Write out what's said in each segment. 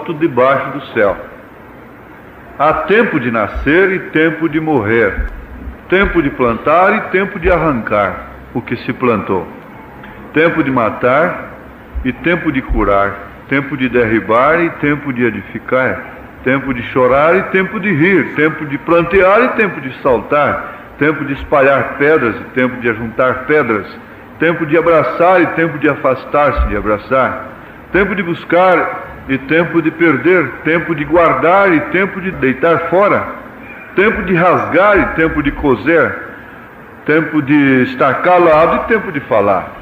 outro debaixo do céu. Há tempo de nascer e tempo de morrer, tempo de plantar e tempo de arrancar o que se plantou, tempo de matar e tempo de curar, tempo de derribar e tempo de edificar, tempo de chorar e tempo de rir, tempo de plantear e tempo de saltar, tempo de espalhar pedras e tempo de ajuntar pedras, tempo de abraçar e tempo de afastar-se de abraçar, tempo de buscar e tempo de perder, tempo de guardar e tempo de deitar fora, tempo de rasgar e tempo de coser, tempo de estar calado e tempo de falar,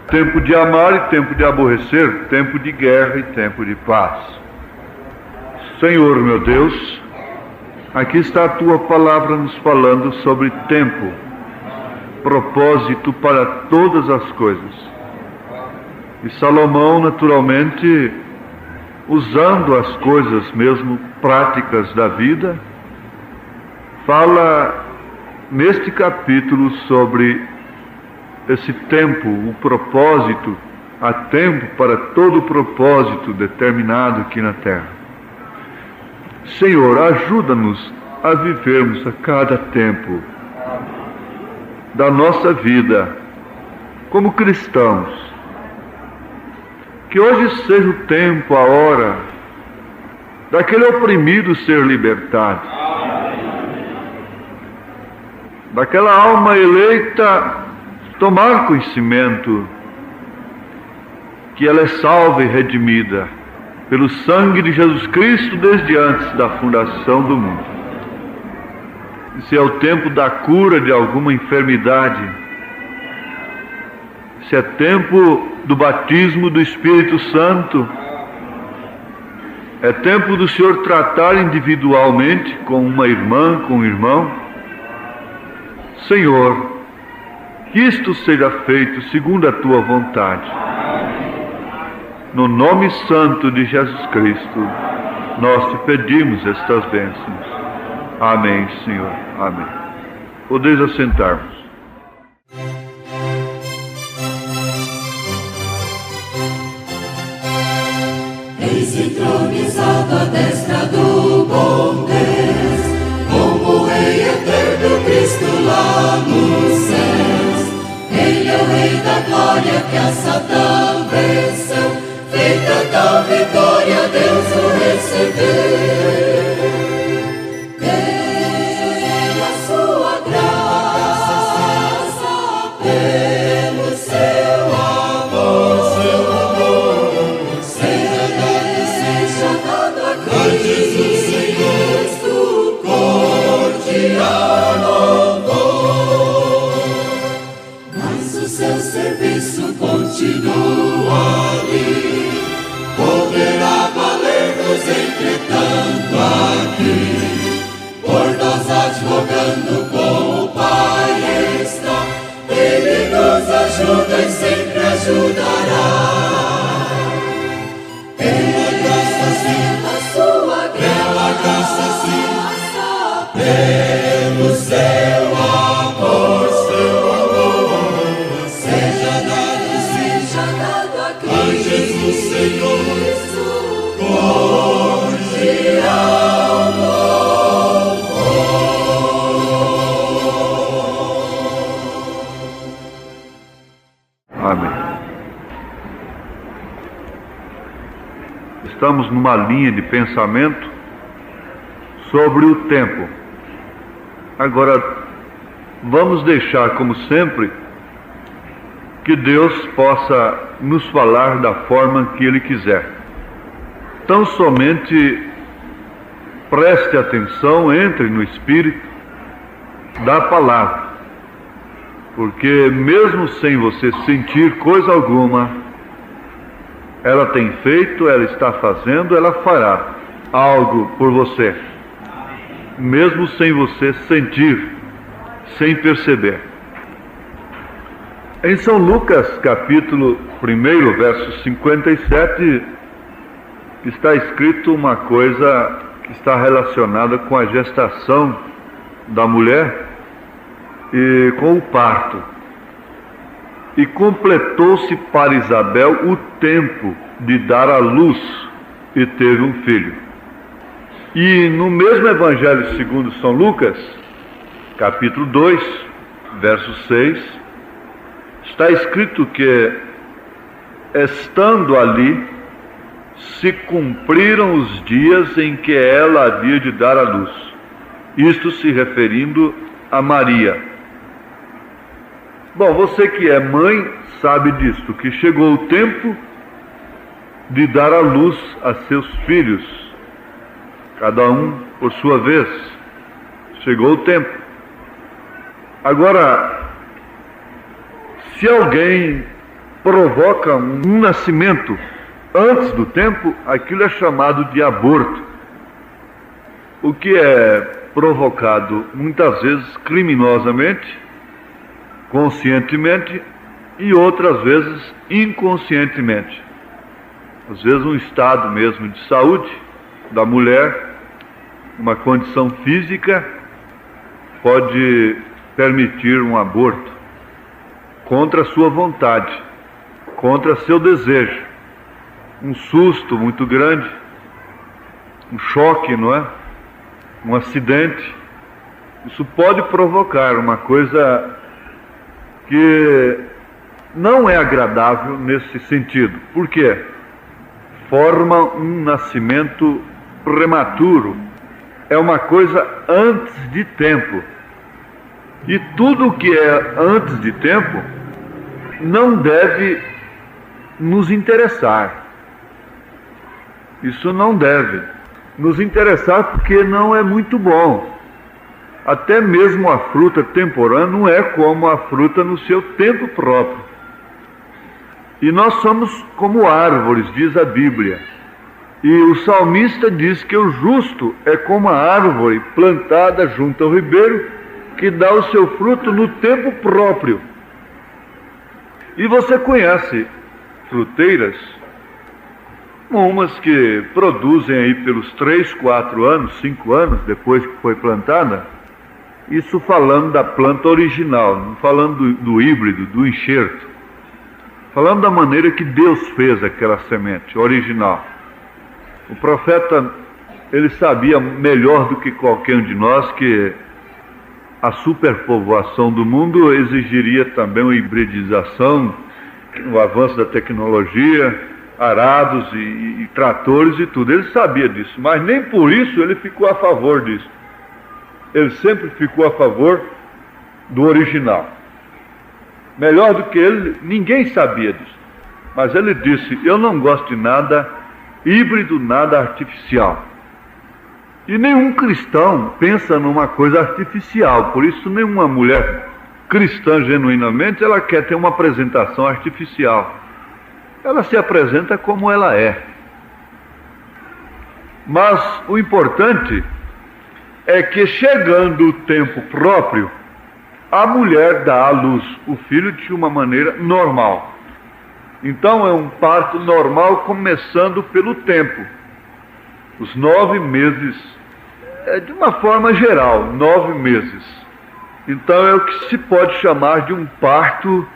tempo de amar e tempo de aborrecer, tempo de guerra e tempo de paz. Senhor meu Deus, aqui está a Tua palavra nos falando sobre tempo, propósito para todas as coisas. E Salomão, naturalmente, usando as coisas mesmo práticas da vida, fala neste capítulo sobre esse tempo, o propósito. Há tempo para todo propósito determinado aqui na terra. Senhor, ajuda-nos a vivermos a cada tempo da nossa vida como cristãos. Que hoje seja o tempo, a hora daquele oprimido ser libertado, daquela alma eleita tomar conhecimento que ela é salva e redimida pelo sangue de Jesus Cristo desde antes da fundação do mundo. Se é o tempo da cura de alguma enfermidade, se é tempo do batismo do Espírito Santo, é tempo do Senhor tratar individualmente com uma irmã, com um irmão. Senhor, que isto seja feito segundo a Tua vontade. No nome santo de Jesus Cristo, nós te pedimos estas bênçãos. Amém, Senhor. Amém. Podeis assentar-vos. Eis entronizado à destra do bom Deus, como Rei eterno Cristo lá nos céus. Ele é o Rei da glória que a Satã venceu, feita tal vitória Deus o recebeu. Pela sua graça, pelo seu amor, seja dado a Cristo cordial louvor. Mas o seu serviço continua ali, poderá valer-nos entretanto aqui, por nós advogando com o Pai está. Ele nos ajuda e sempre ajudará. Pela graça sim, a sua graça, pelo seu amor, seja dado a Jesus Senhor, cordial louvor. Amém. Estamos numa linha de pensamento sobre o tempo. Agora, vamos deixar, como sempre, que Deus possa nos falar da forma que Ele quiser. Tão somente preste atenção, entre no Espírito da palavra, porque mesmo sem você sentir coisa alguma, ela tem feito, ela está fazendo, ela fará algo por você, mesmo sem você sentir, sem perceber. Em São Lucas, capítulo 1, verso 57, está escrito uma coisa que está relacionada com a gestação da mulher e com o parto. E completou-se para Isabel o tempo de dar à luz, e teve um filho. E no mesmo Evangelho segundo São Lucas, capítulo 2, verso 6, está escrito que, estando ali, se cumpriram os dias em que ela havia de dar à luz. Isto se referindo a Maria. Bom, você que é mãe sabe disto, que chegou o tempo de dar à luz a seus filhos, cada um por sua vez. Chegou o tempo. Agora, se alguém provoca um nascimento antes do tempo, aquilo é chamado de aborto, o que é provocado muitas vezes criminosamente, conscientemente e outras vezes inconscientemente. Às vezes um estado mesmo de saúde da mulher, uma condição física, pode permitir um aborto contra a sua vontade, contra seu desejo. Um susto muito grande, um choque, não é? Um acidente. Isso pode provocar uma coisa que não é agradável nesse sentido. Por quê? Forma um nascimento prematuro. É uma coisa antes de tempo. E tudo que é antes de tempo não deve nos interessar. Isso não deve nos interessar, porque não é muito bom. Até mesmo a fruta temporã não é como a fruta no seu tempo próprio. E nós somos como árvores, diz a Bíblia. E o salmista diz que o justo é como a árvore plantada junto ao ribeiro, que dá o seu fruto no tempo próprio. E você conhece fruteiras, umas que produzem aí pelos 3, 4 anos, 5 anos depois que foi plantada, isso falando da planta original, não falando do híbrido, do enxerto, falando da maneira que Deus fez aquela semente original. O profeta, ele sabia melhor do que qualquer um de nós que a superpovoação do mundo exigiria também uma hibridização, o avanço da tecnologia, arados e tratores e tudo. Ele sabia disso, mas nem por isso ele ficou a favor disso. Ele sempre ficou a favor do original. Melhor do que ele, ninguém sabia disso. Mas ele disse: eu não gosto de nada híbrido, nada artificial. E nenhum cristão pensa numa coisa artificial. Por isso nenhuma mulher cristã genuinamente, ela quer ter uma apresentação artificial. Ela se apresenta como ela é. Mas o importante é que, chegando o tempo próprio, a mulher dá à luz o filho de uma maneira normal. Então é um parto normal, começando pelo tempo. Os 9 meses, de uma forma geral, 9 meses. Então é o que se pode chamar de um parto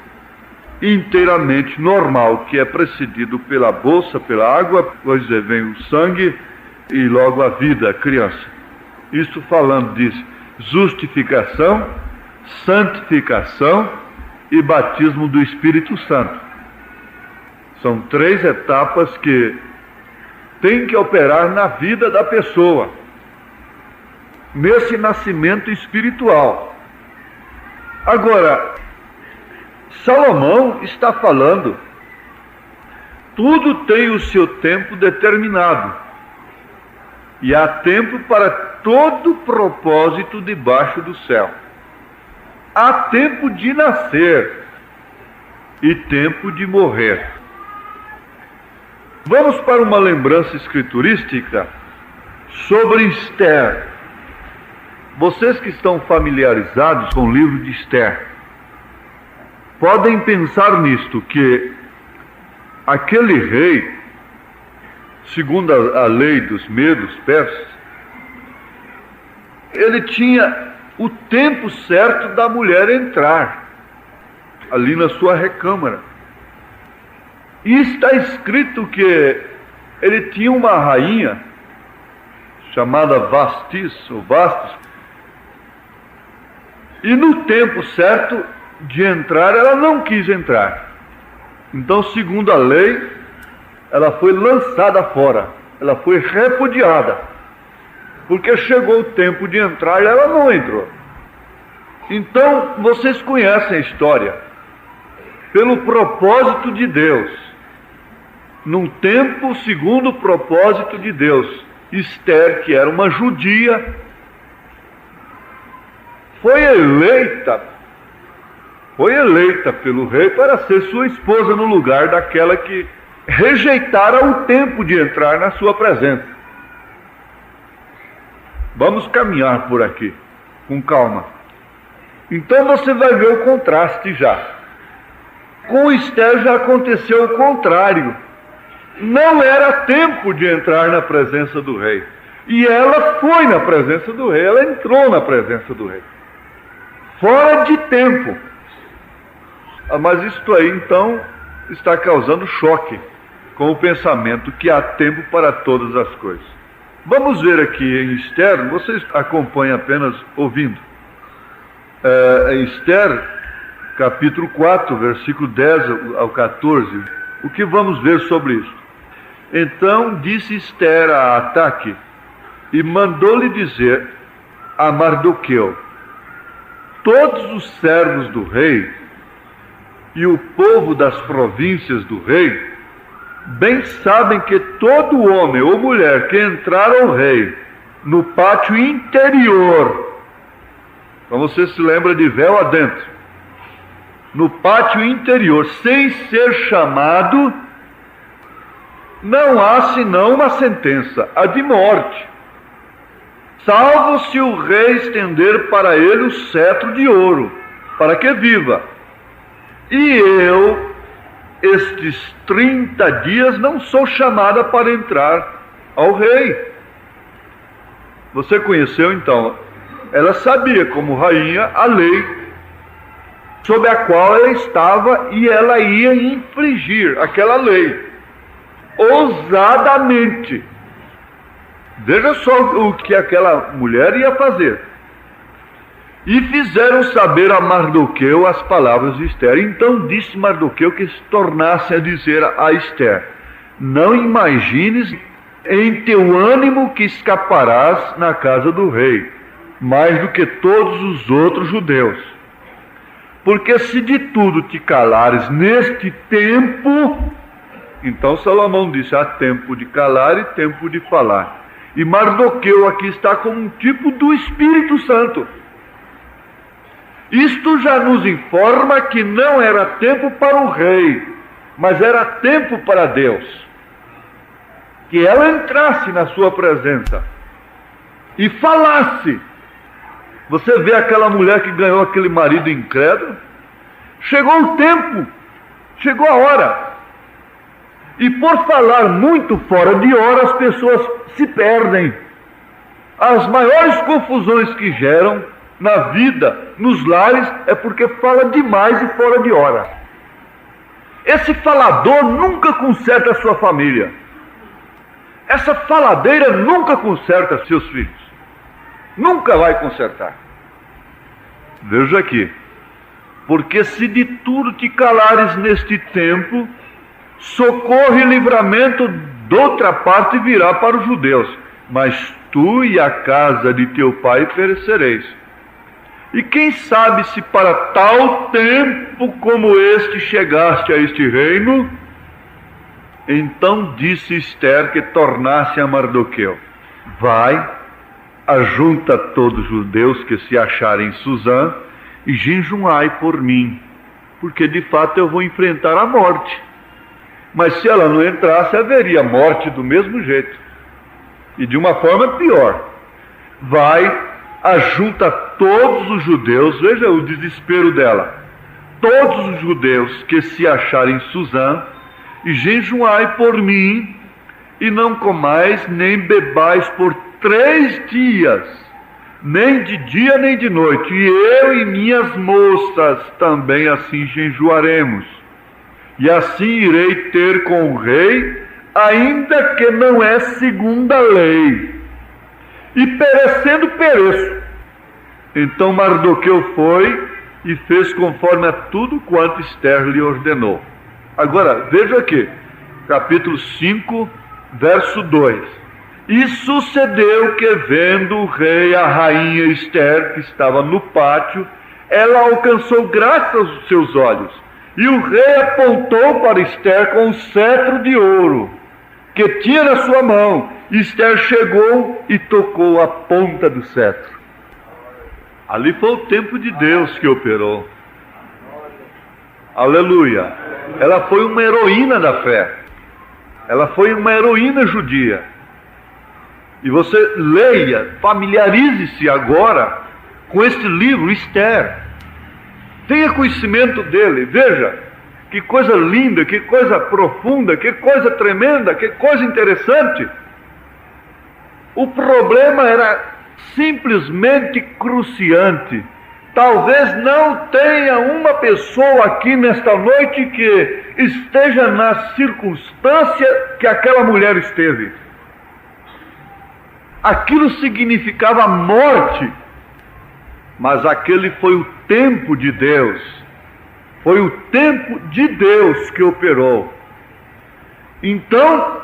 inteiramente normal, que é precedido pela bolsa, pela água, depois vem o sangue e logo a vida, a criança. Isto falando de justificação, santificação e batismo do Espírito Santo. São 3 etapas que tem que operar na vida da pessoa, nesse nascimento espiritual. Agora, Salomão está falando, tudo tem o seu tempo determinado, e há tempo para todo propósito debaixo do céu. Há tempo de nascer e tempo de morrer. Vamos para uma lembrança escriturística sobre Esther. Vocês que estão familiarizados com o livro de Esther podem pensar nisto, que aquele rei, segundo a lei dos medos persas, ele tinha o tempo certo da mulher entrar ali na sua recâmara. E está escrito que ele tinha uma rainha chamada Vastis, ou Vastos, e no tempo certo de entrar, ela não quis entrar. Então, segundo a lei, ela foi lançada fora, ela foi repudiada, porque chegou o tempo de entrar e ela não entrou. Então, vocês conhecem a história. Pelo propósito de Deus, num tempo segundo o propósito de Deus, Esther, que era uma judia, foi eleita pelo rei para ser sua esposa no lugar daquela que rejeitara o tempo de entrar na sua presença. Vamos caminhar por aqui, com calma. Então você vai ver o contraste já. Com Esther já aconteceu o contrário. Não era tempo de entrar na presença do rei. E ela foi na presença do rei, ela entrou na presença do rei. Fora de tempo. Mas isto aí, então, está causando choque com o pensamento que há tempo para todas as coisas. Vamos ver aqui em Esther, vocês acompanham apenas ouvindo. Em Esther, capítulo 4, versículo 10 ao 14, o que vamos ver sobre isso? Então disse Esther a Ataque, e mandou-lhe dizer a Mardoqueu: todos os servos do rei e o povo das províncias do rei bem sabem que todo homem ou mulher que entrar ao rei no pátio interior, então você se lembra de véu adentro, no pátio interior, sem ser chamado, não há senão uma sentença, a de morte, salvo se o rei estender para ele o cetro de ouro, para que viva. E eu, estes 30 dias, não sou chamada para entrar ao rei. Você conheceu então? Ela sabia como rainha a lei sob a qual ela estava, e ela ia infringir aquela lei ousadamente. Veja só o que aquela mulher ia fazer. E fizeram saber a Mardoqueu as palavras de Esther. Então disse Mardoqueu que se tornasse a dizer a Esther: não imagines em teu ânimo que escaparás na casa do rei, mais do que todos os outros judeus. Porque se de tudo te calares neste tempo, então Salomão disse: há tempo de calar e tempo de falar. E Mardoqueu aqui está como um tipo do Espírito Santo. Isto já nos informa que não era tempo para o rei, mas era tempo para Deus. Que ela entrasse na sua presença e falasse. Você vê aquela mulher que ganhou aquele marido incrédulo? Chegou o tempo, chegou a hora. E por falar muito fora de hora, as pessoas se perdem. As maiores confusões que geram na vida, nos lares, é porque fala demais e fora de hora. Esse falador nunca conserta a sua família. Essa faladeira nunca conserta seus filhos. Nunca vai consertar. Veja aqui. Porque se de tudo te calares neste tempo, socorro e livramento de outra parte virá para os judeus, mas tu e a casa de teu pai perecereis. E quem sabe se para tal tempo como este chegaste a este reino? Então disse Esther que tornasse a Mardoqueu: vai, ajunta todos os judeus que se acharem em Suzã e jejuai por mim, porque de fato eu vou enfrentar a morte. Mas se ela não entrasse, haveria morte do mesmo jeito, e de uma forma pior. Vai, ajunta todos os judeus, veja o desespero dela, todos os judeus que se acharem em Suzã, e jejuai por mim, e não comais nem bebais por 3 dias, nem de dia nem de noite, e eu e minhas moças também assim jejuaremos. E assim irei ter com o rei ainda que não é segundo a lei, e perecendo pereço. Então Mardoqueu foi e fez conforme a tudo quanto Ester lhe ordenou. Agora, veja aqui, capítulo 5, verso 2. E sucedeu que, vendo o rei a rainha Ester, que estava no pátio, ela alcançou graça aos seus olhos. E o rei apontou para Ester com um cetro de ouro que tinha na sua mão. Ester chegou e tocou a ponta do cetro. Ali foi o tempo de Deus que operou. Aleluia. Ela foi uma heroína da fé. Ela foi uma heroína judia. E você leia, familiarize-se agora com este livro, Ester. Tenha conhecimento dele. Veja, que coisa linda, que coisa profunda, que coisa tremenda, que coisa interessante. O problema era simplesmente cruciante. Talvez não tenha uma pessoa aqui nesta noite que esteja na circunstância que aquela mulher esteve. Aquilo significava morte, mas aquele foi o tempo de Deus. Foi o tempo de Deus que operou. Então,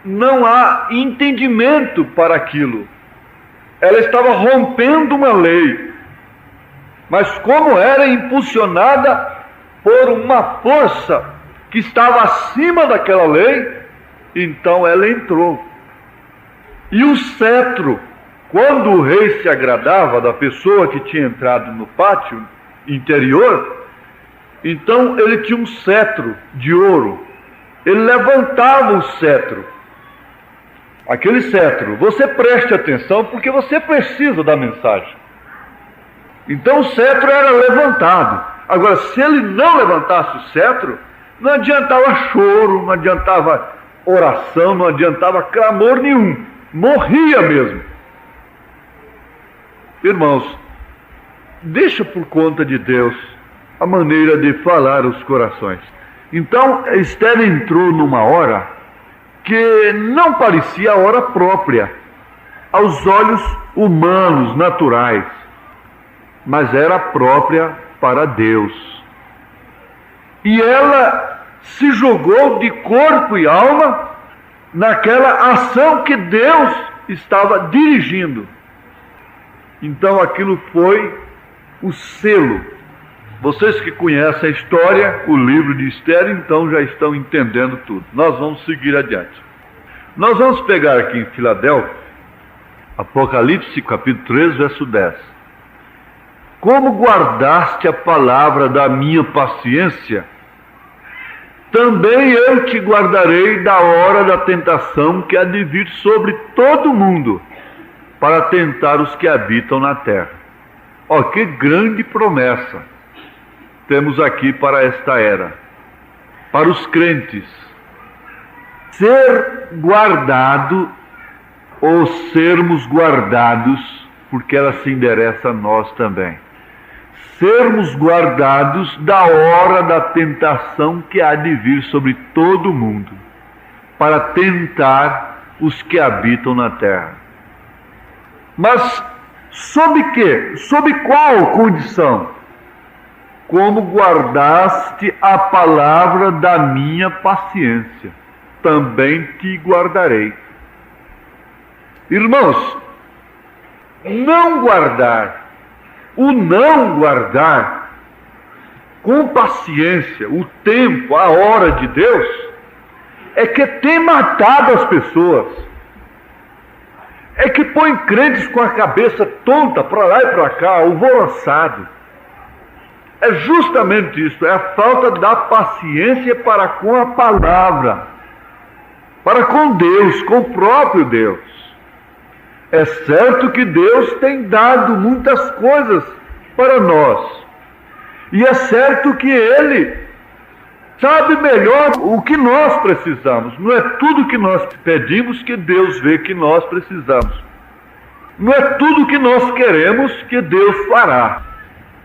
não há entendimento para aquilo. Ela estava rompendo uma lei, mas como era impulsionada por uma força que estava acima daquela lei, então ela entrou. E o cetro, quando o rei se agradava da pessoa que tinha entrado no pátio interior, então ele tinha um cetro de ouro. Ele levantava o cetro. Aquele cetro, você preste atenção porque você precisa da mensagem. Então o cetro era levantado. Agora, se ele não levantasse o cetro, não adiantava choro, não adiantava oração, não adiantava clamor nenhum. Morria mesmo. Irmãos, deixa por conta de Deus a maneira de falar os corações. Então, Ester entrou numa hora que não parecia a hora própria aos olhos humanos, naturais, mas era própria para Deus. E ela se jogou de corpo e alma naquela ação que Deus estava dirigindo. Então aquilo foi o selo. Vocês que conhecem a história, o livro de Ester, então já estão entendendo tudo. Nós vamos seguir adiante. Nós vamos pegar aqui em Filadélfia, Apocalipse capítulo 3, verso 10. Como guardaste a palavra da minha paciência, também eu te guardarei da hora da tentação que há de vir sobre todo mundo, para tentar os que habitam na terra. Ó, que grande promessa temos aqui para esta era, para os crentes. Ser guardado, ou sermos guardados, porque ela se endereça a nós também. Sermos guardados da hora da tentação que há de vir sobre todo mundo, para tentar os que habitam na terra. Mas sob quê? Sob qual condição? Como guardaste a palavra da minha paciência, também te guardarei. Irmãos, não guardar, o não guardar com paciência o tempo, a hora de Deus, é que tem matado as pessoas, é que põe crentes com a cabeça tonta para lá e para cá, alvoroçado. É justamente isso, é a falta da paciência para com a palavra, para com Deus, com o próprio Deus. É certo que Deus tem dado muitas coisas para nós, e é certo que Ele sabe melhor o que nós precisamos. Não é tudo que nós pedimos que Deus vê que nós precisamos. Não é tudo que nós queremos que Deus fará,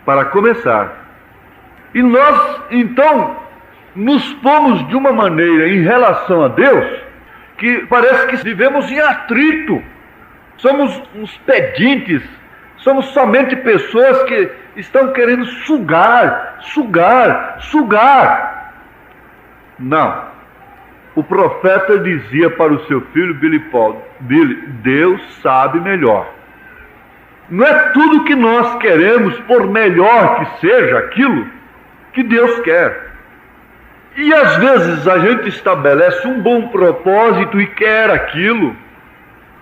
para começar. E nós, então, nos pomos de uma maneira em relação a Deus que parece que vivemos em atrito. Somos uns pedintes, somos somente pessoas que estão querendo sugar. Não. O profeta dizia para o seu filho Billy, Deus sabe melhor. Não é tudo que nós queremos, por melhor que seja aquilo, que Deus quer. E às vezes a gente estabelece um bom propósito e quer aquilo,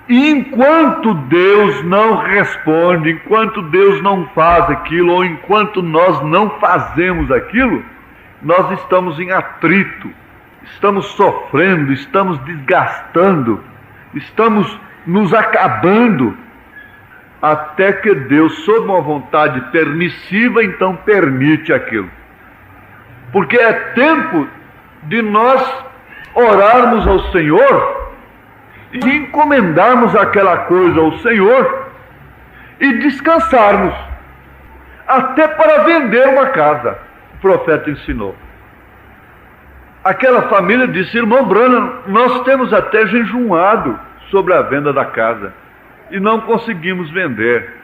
e enquanto Deus não responde, enquanto Deus não faz aquilo, ou enquanto nós não fazemos aquilo, nós estamos em atrito, estamos sofrendo, estamos desgastando, estamos nos acabando, até que Deus, sob uma vontade permissiva, então permite aquilo. Porque é tempo de nós orarmos ao Senhor e encomendarmos aquela coisa ao Senhor e descansarmos, até para vender uma casa. O profeta ensinou. Aquela família disse: irmão Branham, nós temos até jejuado sobre a venda da casa e não conseguimos vender.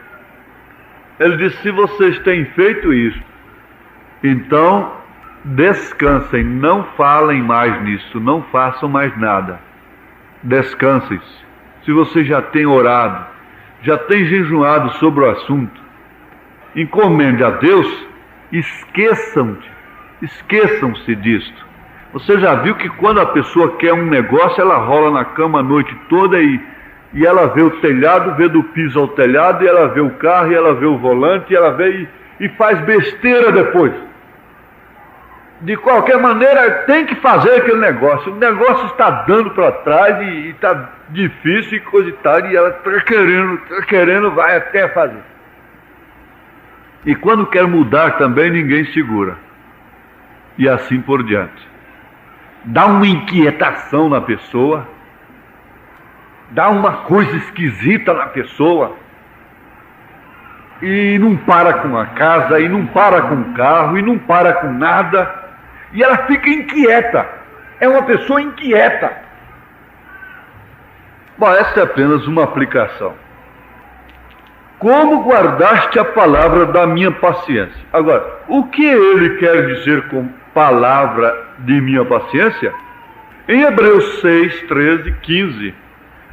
Ele disse: se vocês têm feito isso, então descansem, não falem mais nisso, não façam mais nada. Descansem-se. Se vocês já têm orado, já têm jejuado sobre o assunto, encomende a Deus, esqueçam-se disto. Você já viu que quando a pessoa quer um negócio, ela rola na cama a noite toda e ela vê o telhado, vê do piso ao telhado, e ela vê o carro, e ela vê o volante, e ela vê e faz besteira depois. De qualquer maneira, tem que fazer aquele negócio. O negócio está dando para trás e está difícil e coisa e tal, e ela está querendo, vai até fazer. E quando quer mudar também, ninguém segura. E assim por diante. Dá uma inquietação na pessoa, dá uma coisa esquisita na pessoa, e não para com a casa, e não para com o carro, e não para com nada, e ela fica inquieta. É uma pessoa inquieta. Bom, essa é apenas uma aplicação. Como guardaste a palavra da minha paciência? Agora, o que ele quer dizer com palavra de minha paciência? Em Hebreus 6, 13, 15,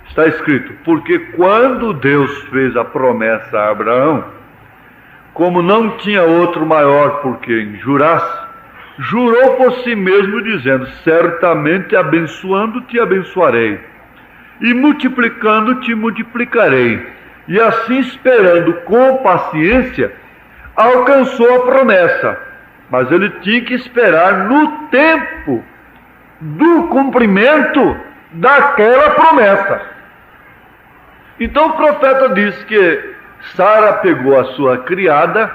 está escrito: porque quando Deus fez a promessa a Abraão, como não tinha outro maior por quem jurasse, jurou por si mesmo, dizendo: certamente abençoando-te abençoarei, e multiplicando-te multiplicarei. E assim, esperando com paciência, alcançou a promessa. Mas ele tinha que esperar no tempo do cumprimento daquela promessa. Então o profeta diz que Sara pegou a sua criada,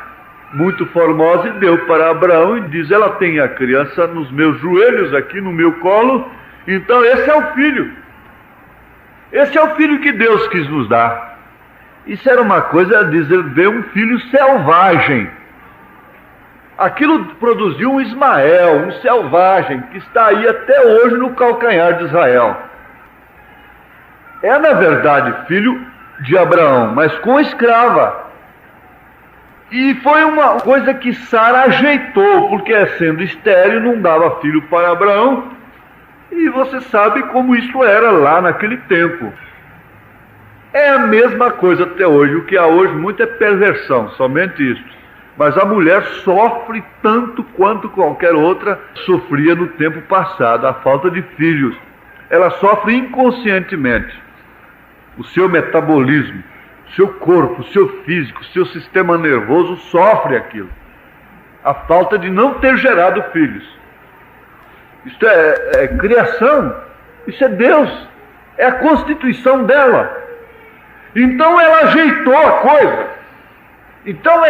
muito formosa, e deu para Abraão, e diz: ela tem a criança nos meus joelhos, aqui no meu colo, então esse é o filho. Esse é o filho que Deus quis nos dar. Isso era uma coisa, dizer, ver um filho selvagem. Aquilo produziu um Ismael, um selvagem, que está aí até hoje no calcanhar de Israel. É, na verdade, filho de Abraão, mas com escrava. E foi uma coisa que Sara ajeitou, porque sendo estéril não dava filho para Abraão, e você sabe como isso era lá naquele tempo. É a mesma coisa até hoje. O que há hoje muito é perversão, somente isso. Mas a mulher sofre tanto quanto qualquer outra sofria no tempo passado, a falta de filhos. Ela sofre inconscientemente. O seu metabolismo, o seu corpo, o seu físico, o seu sistema nervoso sofre aquilo. A falta de não ter gerado filhos. Isto é criação, isso é Deus, é a constituição dela. Então ela ajeitou a coisa. Então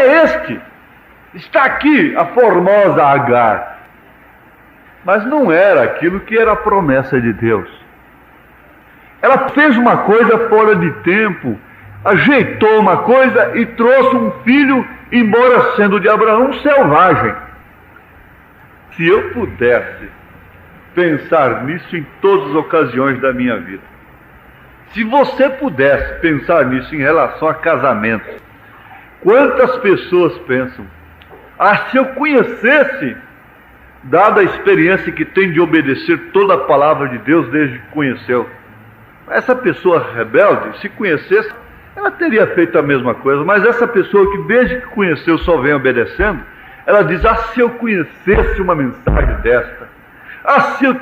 está aqui a formosa Agar. Mas não era aquilo que era a promessa de Deus. Ela fez uma coisa fora de tempo, ajeitou uma coisa e trouxe um filho, embora sendo de Abraão, selvagem. Se eu pudesse pensar nisso em todas as ocasiões da minha vida. Se você pudesse pensar nisso em relação a casamento, quantas pessoas pensam: se eu conhecesse, dada a experiência que tem de obedecer toda a palavra de Deus desde que conheceu. Essa pessoa rebelde, se conhecesse, ela teria feito a mesma coisa, mas essa pessoa que desde que conheceu só vem obedecendo, ela diz: se eu conhecesse uma mensagem desta, se eu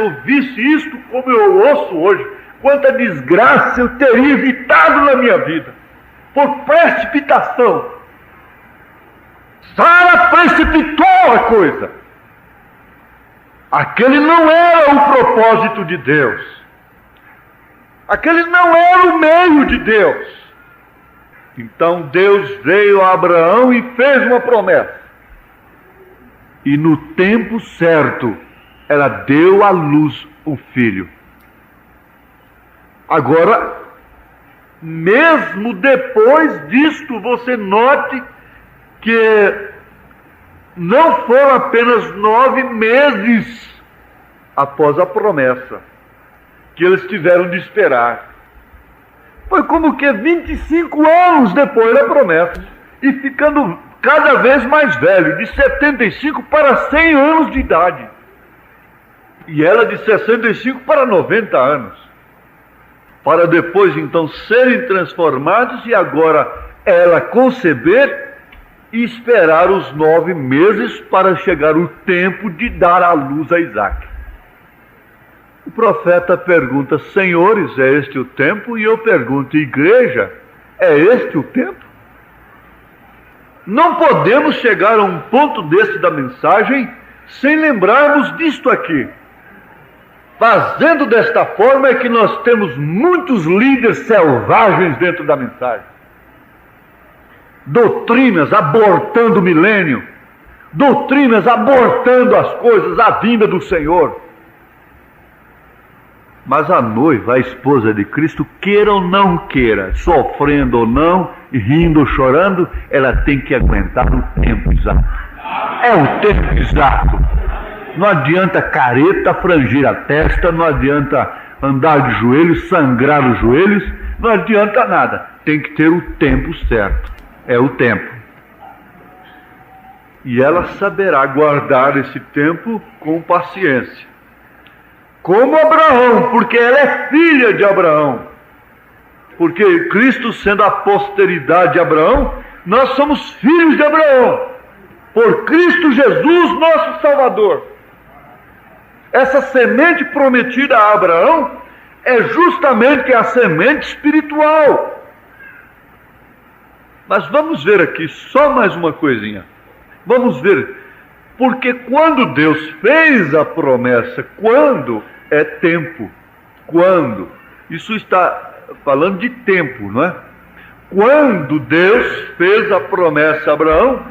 ouvisse isto como eu ouço hoje, quanta desgraça eu teria evitado na minha vida, por precipitação. Sara precipitou a coisa. Aquele não era o propósito de Deus. Aquele não era o meio de Deus. Então Deus veio a Abraão e fez uma promessa. E no tempo certo, ela deu à luz o filho. Agora, mesmo depois disto, você note que não foram apenas 9 meses após a promessa que eles tiveram de esperar. Foi como que 25 anos depois da promessa, e ficando cada vez mais velho, de 75 para 100 anos de idade, e ela de 65 para 90 anos, para depois então serem transformados e agora ela conceber e esperar os 9 meses para chegar o tempo de dar à luz a Isaac. O profeta pergunta: senhores, é este o tempo? E eu pergunto: igreja, é este o tempo? Não podemos chegar a um ponto desse da mensagem sem lembrarmos disto aqui. Fazendo desta forma é que nós temos muitos líderes selvagens dentro da mensagem. Doutrinas abortando o milênio, doutrinas abortando as coisas, a vinda do Senhor. Mas a noiva, a esposa de Cristo, queira ou não queira, sofrendo ou não, rindo ou chorando, ela tem que aguentar o tempo exato. É o tempo exato. Não adianta careta, frangir a testa, não adianta andar de joelhos, sangrar os joelhos, não adianta nada. Tem que ter o tempo certo. É o tempo. E ela saberá guardar esse tempo com paciência. Como Abraão, porque ela é filha de Abraão. Porque Cristo, sendo a posteridade de Abraão, nós somos filhos de Abraão. Por Cristo Jesus, nosso Salvador. Essa semente prometida a Abraão é justamente a semente espiritual. Mas vamos ver aqui só mais uma coisinha. Vamos ver, porque quando Deus fez a promessa, quando é tempo, quando, isso está falando de tempo, não é? Quando Deus fez a promessa a Abraão,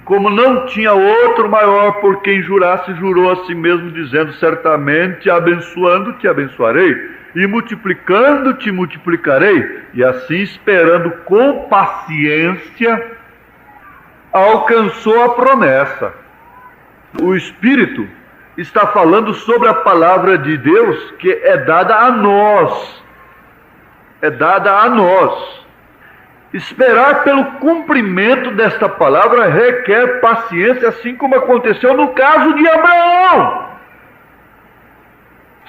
como não tinha outro maior por quem jurasse, jurou a si mesmo, dizendo: certamente abençoando te abençoarei, e multiplicando te multiplicarei. E assim, esperando com paciência, alcançou a promessa. O Espírito está falando sobre a palavra de Deus que é dada a nós. É dada a nós. Esperar pelo cumprimento desta palavra requer paciência, assim como aconteceu no caso de Abraão.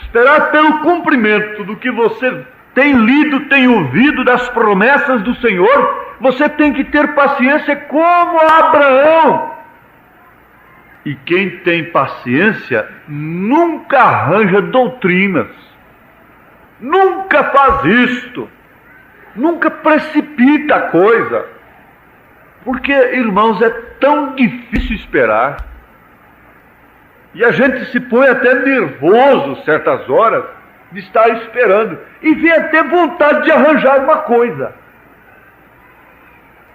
Esperar pelo cumprimento do que você tem lido, tem ouvido das promessas do Senhor, você tem que ter paciência como Abraão. E quem tem paciência nunca arranja doutrinas, nunca faz isto, nunca precipita a coisa, porque, irmãos, é tão difícil esperar, e a gente se põe até nervoso certas horas de estar esperando, e vem até vontade de arranjar uma coisa.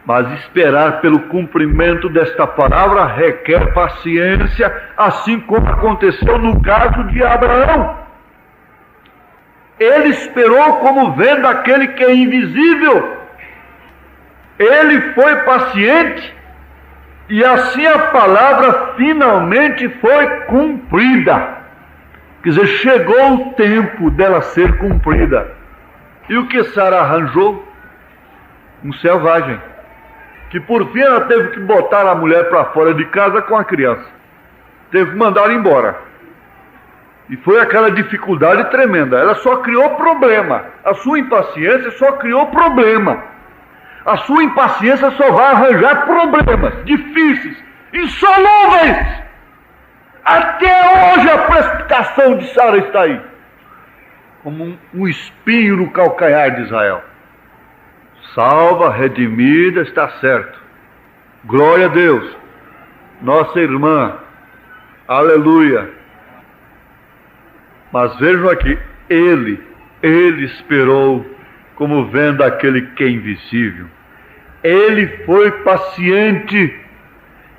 Mas esperar pelo cumprimento desta palavra requer paciência, assim como aconteceu no caso de Abraão. Ele esperou como vendo aquele que é invisível. Ele foi paciente E assim a palavra finalmente foi cumprida. Quer dizer, chegou o tempo dela ser cumprida. E o que Sara arranjou? Um selvagem. Que por fim ela teve que botar a mulher para fora de casa com a criança. Teve que mandar embora. E foi aquela dificuldade tremenda. Ela só criou problema. A sua impaciência só criou problema. A sua impaciência só vai arranjar problemas difíceis, insolúveis. Até hoje a precipitação de Sara está aí, como um espinho no calcanhar de Israel. Salva, redimida, está certo. Glória a Deus. Nossa irmã, aleluia. Mas vejam aqui, ele esperou como vendo aquele que é invisível. Ele foi paciente,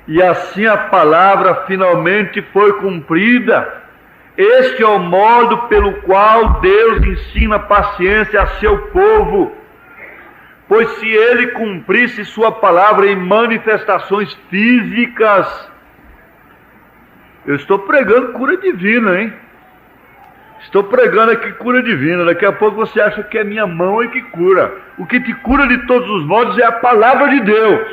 e assim a palavra finalmente foi cumprida. Este é o modo pelo qual Deus ensina paciência a seu povo. Pois se ele cumprisse sua palavra em manifestações físicas... Eu estou pregando cura divina, hein? Estou pregando aqui cura divina. Daqui a pouco você acha que é minha mão é que cura. O que te cura de todos os modos é a palavra de Deus.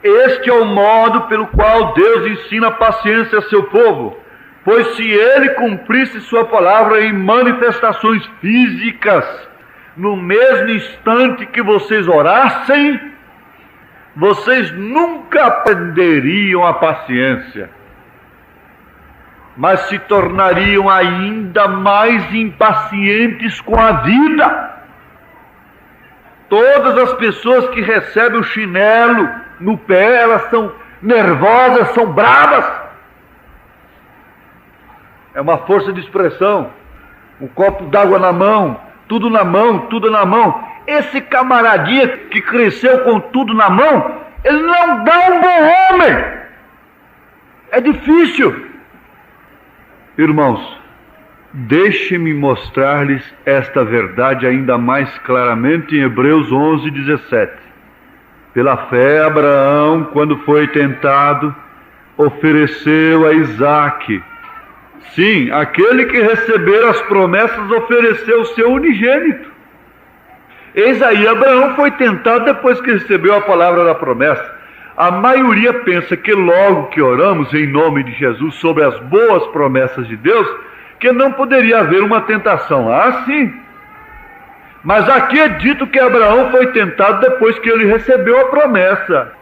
Este é o modo pelo qual Deus ensina paciência a seu povo. Pois se ele cumprisse sua palavra em manifestações físicas, no mesmo instante que vocês orassem, vocês nunca aprenderiam a paciência, mas se tornariam ainda mais impacientes com a vida. Todas as pessoas que recebem o chinelo no pé, elas são nervosas, são bravas. É uma força de expressão. Um copo d'água na mão, tudo na mão, tudo na mão. Esse camaradinha que cresceu com tudo na mão, ele não dá um bom homem. É difícil. Irmãos, deixe-me mostrar-lhes esta verdade ainda mais claramente em Hebreus 11:17. Pela fé, Abraão, quando foi tentado, ofereceu a Isaque. Sim, aquele que recebera as promessas ofereceu o seu unigênito. Eis aí, Abraão foi tentado depois que recebeu a palavra da promessa. A maioria pensa que logo que oramos em nome de Jesus sobre as boas promessas de Deus, que não poderia haver uma tentação. Ah, sim. Mas aqui é dito que Abraão foi tentado depois que ele recebeu a promessa.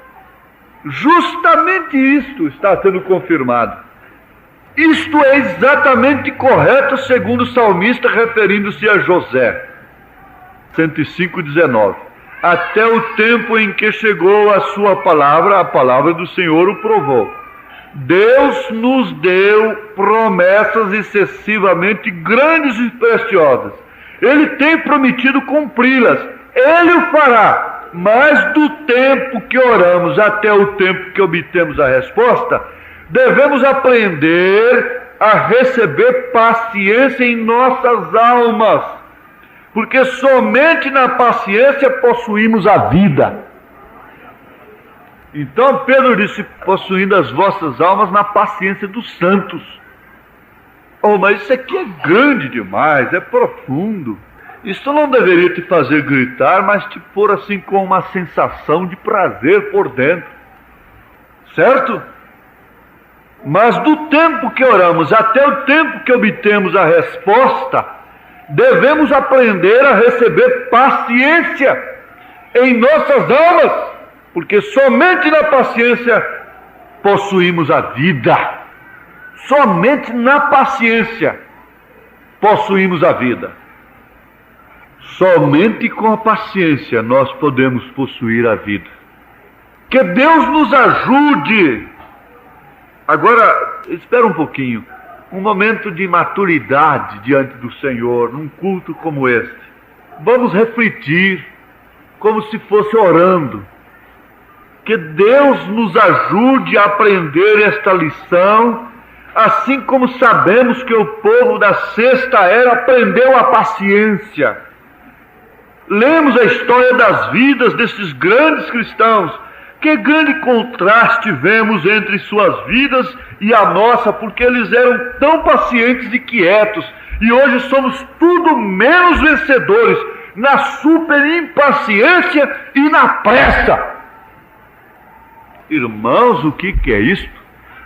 Justamente isto está sendo confirmado. Isto é exatamente correto segundo o salmista, referindo-se a José. 105:19. Até o tempo em que chegou a sua palavra, a palavra do Senhor o provou. Deus nos deu promessas excessivamente grandes e preciosas. Ele tem prometido cumpri-las. Ele o fará. Mas do tempo que oramos até o tempo que obtemos a resposta, devemos aprender a receber paciência em nossas almas. Porque somente na paciência possuímos a vida. Então Pedro disse, possuindo as vossas almas na paciência dos santos. Oh, mas isso aqui é grande demais, é profundo. Isso não deveria te fazer gritar, mas te pôr assim com uma sensação de prazer por dentro. Certo? Mas do tempo que oramos até o tempo que obtemos a resposta, devemos aprender a receber paciência em nossas almas, porque somente na paciência possuímos a vida. Somente na paciência possuímos a vida. Somente com a paciência nós podemos possuir a vida. Que Deus nos ajude. Agora, espera um pouquinho. Um momento de maturidade diante do Senhor, num culto como este. Vamos refletir, como se fosse orando. Que Deus nos ajude a aprender esta lição, assim como sabemos que o povo da sexta era aprendeu a paciência. Lemos a história das vidas desses grandes cristãos, Que grande contraste vemos entre suas vidas e a nossa, porque eles eram tão pacientes e quietos, e hoje somos tudo menos vencedores na super impaciência e na pressa. Irmãos, o que é isto?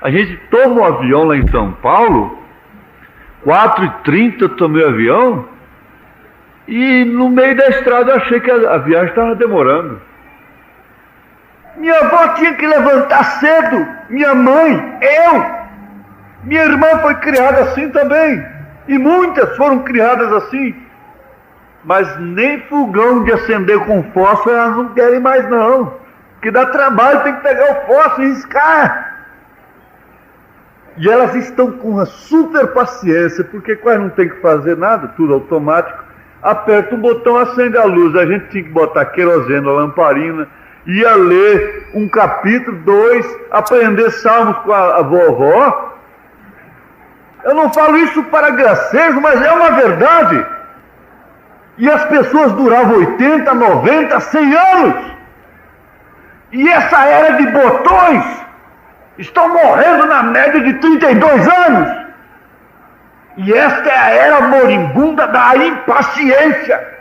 A gente toma um avião lá em São Paulo, 4h30 eu tomei o avião, e no meio da estrada eu achei que a viagem estava demorando. Minha avó tinha que levantar cedo, minha mãe, eu. Minha irmã foi criada assim também, e muitas foram criadas assim. Mas nem fogão de acender com fósforo elas não querem mais não, porque dá trabalho, tem que pegar o fósforo e riscar. E elas estão com uma super paciência, porque quase não tem que fazer nada, tudo automático. Aperta um botão, acende a luz. A gente tinha que botar querosene, lamparina, ia ler um capítulo, 2, aprender salmos com a vovó. Eu não falo isso para gracejo, mas é uma verdade. E as pessoas duravam 80, 90, 100 anos. E essa era de botões estão morrendo na média de 32 anos. E esta é a era moribunda da impaciência.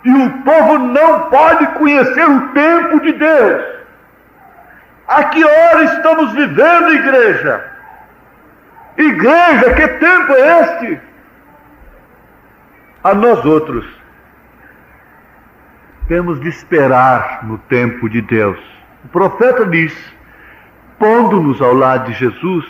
E o povo não pode conhecer o tempo de Deus. A que hora estamos vivendo, igreja? Igreja, que tempo é este? A nós outros temos de esperar no tempo de Deus. O profeta diz, pondo-nos ao lado de Jesus,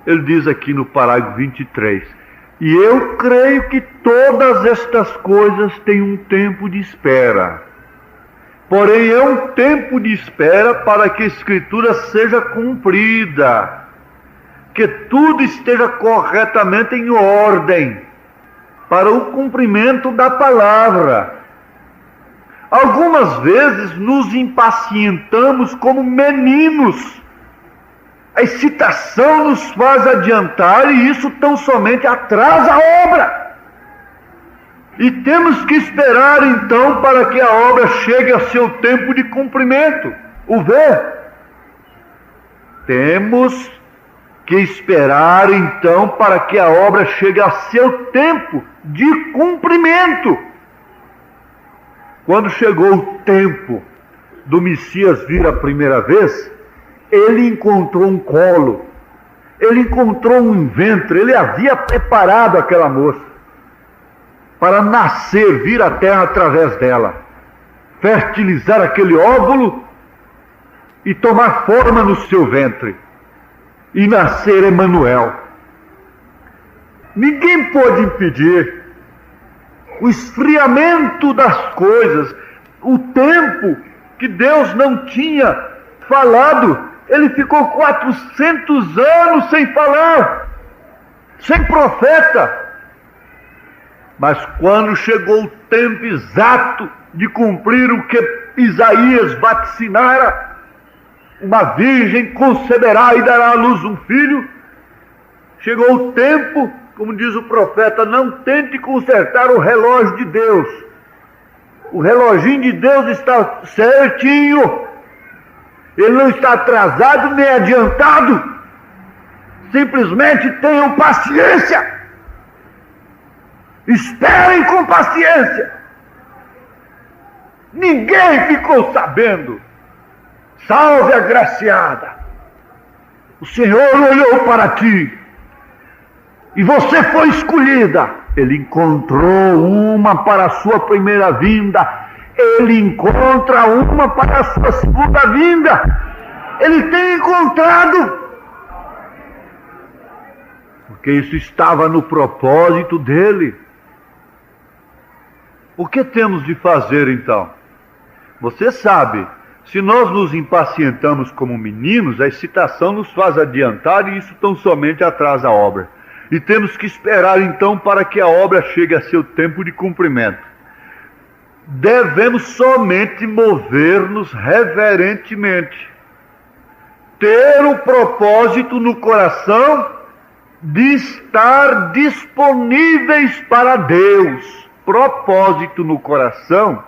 ele diz aqui no parágrafo 23, e eu creio que todas estas coisas têm um tempo de espera. Porém, é um tempo de espera para que a Escritura seja cumprida, que tudo esteja corretamente em ordem, para o cumprimento da palavra. Algumas vezes nos impacientamos como meninos. A excitação nos faz adiantar e isso tão somente atrasa a obra. E temos que esperar então para que a obra chegue a seu tempo de cumprimento. O ver. Temos que esperar então para que a obra chegue a seu tempo de cumprimento. Quando chegou o tempo do Messias vir a primeira vez, ele encontrou um colo, ele encontrou um ventre, ele havia preparado aquela moça para nascer, vir à terra através dela, fertilizar aquele óvulo e tomar forma no seu ventre e nascer Emanuel. Ninguém pôde impedir o esfriamento das coisas, o tempo que Deus não tinha falado. Ele ficou 400 anos sem falar, sem profeta. Mas quando chegou o tempo exato de cumprir o que Isaías vaticinara, uma virgem conceberá e dará à luz um filho, chegou o tempo, como diz o profeta, não tente consertar o relógio de Deus. O reloginho de Deus está certinho. Ele não está atrasado nem adiantado. Simplesmente tenham paciência. Esperem com paciência. Ninguém ficou sabendo. Salve agraciada. O Senhor olhou para ti e você foi escolhida. Ele encontrou uma para a sua primeira vinda. Ele encontra uma para a sua segunda vinda. Ele tem encontrado. Porque isso estava no propósito dele. O que temos de fazer então? Você sabe, se nós nos impacientamos como meninos, a excitação nos faz adiantar e isso tão somente atrasa a obra. E temos que esperar então para que a obra chegue a seu tempo de cumprimento. Devemos somente mover-nos reverentemente, ter o propósito no coração de estar disponíveis para Deus. Propósito no coração,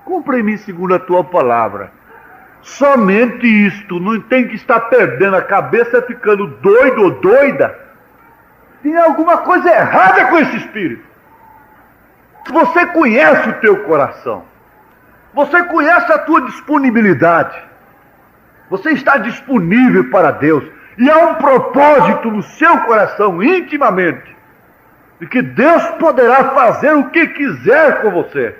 cumpre-me segundo a tua palavra. somente isto, não tem que estar perdendo a cabeça, ficando doido ou doida. Tem alguma coisa errada com esse espírito. Você conhece o teu coração, você conhece a tua disponibilidade, você está disponível para Deus, e há um propósito no seu coração, intimamente, de que Deus poderá fazer o que quiser com você,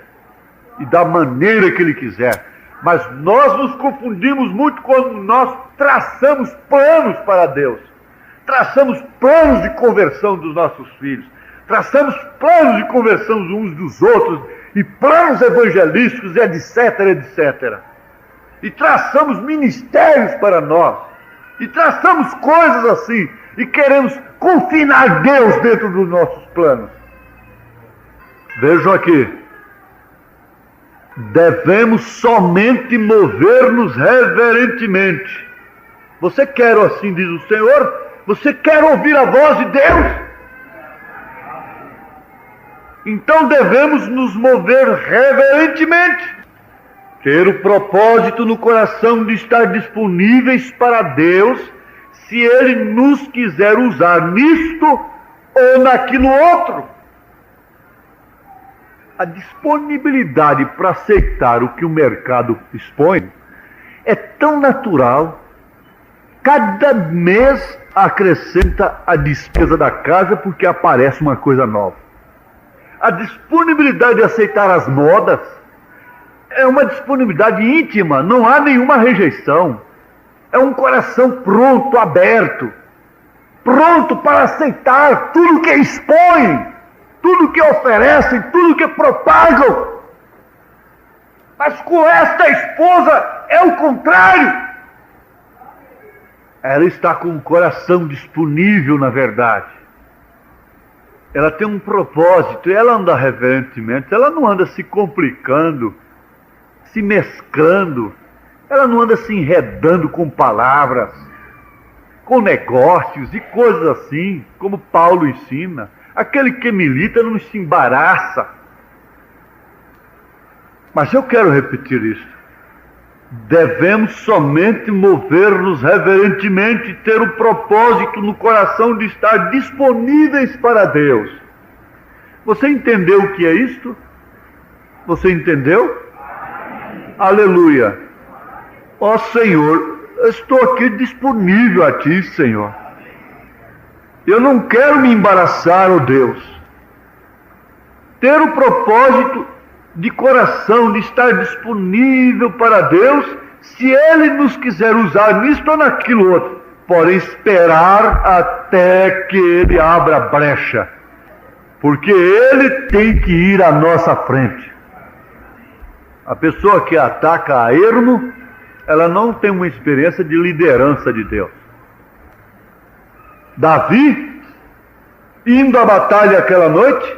e da maneira que Ele quiser. Mas nós nos confundimos muito quando nós traçamos planos para Deus, traçamos planos de conversão dos nossos filhos, traçamos planos de conversão uns dos outros, e planos evangelísticos, etc, etc. E traçamos ministérios para nós, e traçamos coisas assim, e queremos confinar Deus dentro dos nossos planos. Vejam aqui, devemos somente mover-nos reverentemente. Você quer, assim diz o Senhor? Você quer ouvir a voz de Deus? Então devemos nos mover reverentemente, ter o propósito no coração de estar disponíveis para Deus, se Ele nos quiser usar nisto ou naquilo outro. A disponibilidade para aceitar o que o mercado expõe é tão natural. Cada mês acrescenta a despesa da casa porque aparece uma coisa nova. A disponibilidade de aceitar as modas é uma disponibilidade íntima, não há nenhuma rejeição. É um coração pronto, aberto, pronto para aceitar tudo que expõe, tudo que oferecem, tudo que propagam. Mas com esta esposa é o contrário. Ela está com o coração disponível, na verdade. Ela tem um propósito, ela anda reverentemente, ela não anda se complicando, se mesclando, ela não anda se enredando com palavras, com negócios e coisas assim, como Paulo ensina. Aquele que milita não se embaraça. Mas eu quero repetir isso. Devemos somente mover-nos reverentemente, ter o propósito no coração de estar disponíveis para Deus. Você entendeu o que é isto? Você entendeu? Aleluia. Ó Senhor, eu estou aqui disponível a Ti, Senhor. Eu não quero me embaraçar, ó Deus. Ter o propósito de coração, de estar disponível para Deus, se Ele nos quiser usar nisto ou naquilo outro, porém esperar até que Ele abra a brecha, porque Ele tem que ir à nossa frente. A pessoa que ataca a ermo, ela não tem uma experiência de liderança de Deus. Davi, indo à batalha aquela noite,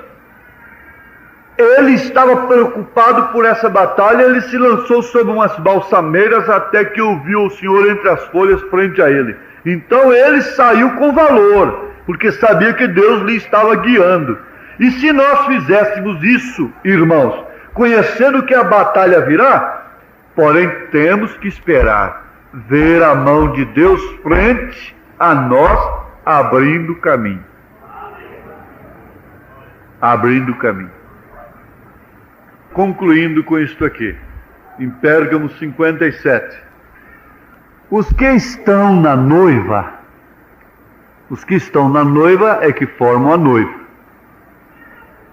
ele estava preocupado por essa batalha, ele se lançou sobre umas balsameiras até que ouviu o Senhor entre as folhas frente a ele. Então ele saiu com valor, porque sabia que Deus lhe estava guiando. E se nós fizéssemos isso, irmãos, conhecendo que a batalha virá, porém temos que esperar, ver a mão de Deus frente a nós, abrindo caminho. Abrindo caminho. Concluindo com isto aqui, em Pérgamo 57. Os que estão na noiva é que formam a noiva.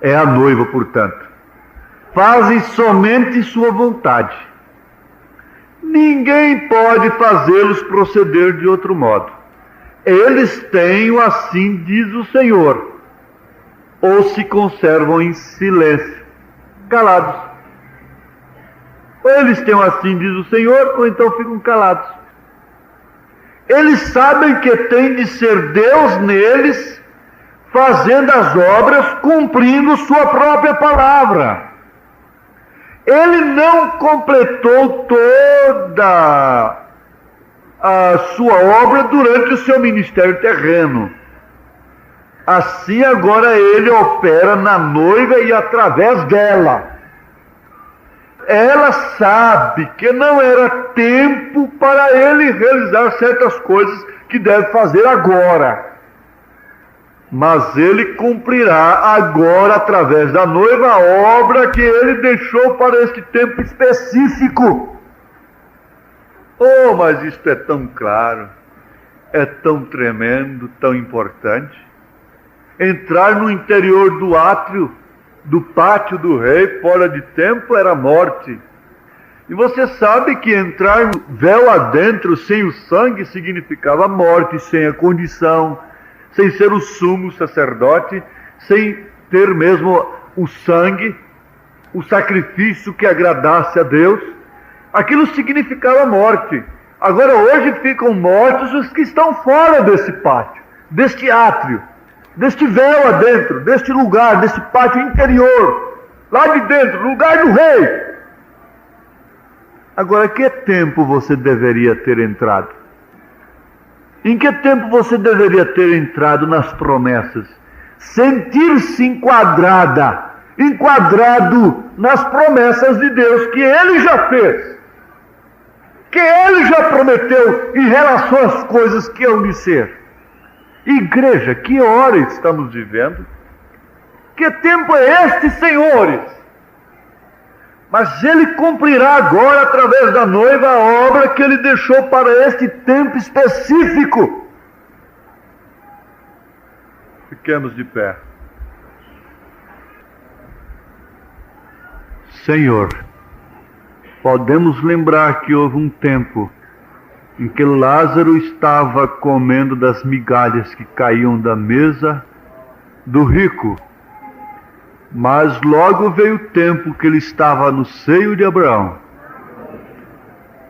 É a noiva, portanto. Fazem somente sua vontade. Ninguém pode fazê-los proceder de outro modo. Eles têm, assim diz o Senhor, ou se conservam em silêncio, calados. Ou eles têm, assim diz o Senhor, ou então ficam calados. Eles sabem que tem de ser Deus neles, fazendo as obras, cumprindo sua própria palavra. Ele não completou toda a sua obra durante o seu ministério terreno. Assim agora ele opera na noiva e através dela. ela sabe que não era tempo para ele realizar certas coisas que deve fazer agora. Mas ele cumprirá agora, através da noiva, a obra que ele deixou para este tempo específico. Oh, mas isto é tão claro, é tão tremendo, tão importante. Entrar no interior do átrio, do pátio do rei, fora de tempo, era morte. E você sabe que entrar véu adentro, sem o sangue, significava morte, sem a condição, sem ser o sumo sacerdote, sem ter mesmo o sangue, o sacrifício que agradasse a Deus. Aquilo significava morte. Agora hoje ficam mortos os que estão fora desse pátio, deste átrio, deste véu adentro, deste lugar, desse pátio interior, lá de dentro, lugar do rei. Agora, que tempo você deveria ter entrado? Em que tempo você deveria ter entrado nas promessas? Sentir-se enquadrado nas promessas de Deus que Ele já fez, que Ele já prometeu em relação às coisas que hão de ser. Igreja, que hora estamos vivendo? Que tempo é este, senhores? Mas Ele cumprirá agora, através da noiva, a obra que Ele deixou para este tempo específico. Fiquemos de pé. Senhor, podemos lembrar que houve um tempo em que Lázaro estava comendo das migalhas que caíam da mesa do rico. Mas logo veio o tempo que ele estava no seio de Abraão.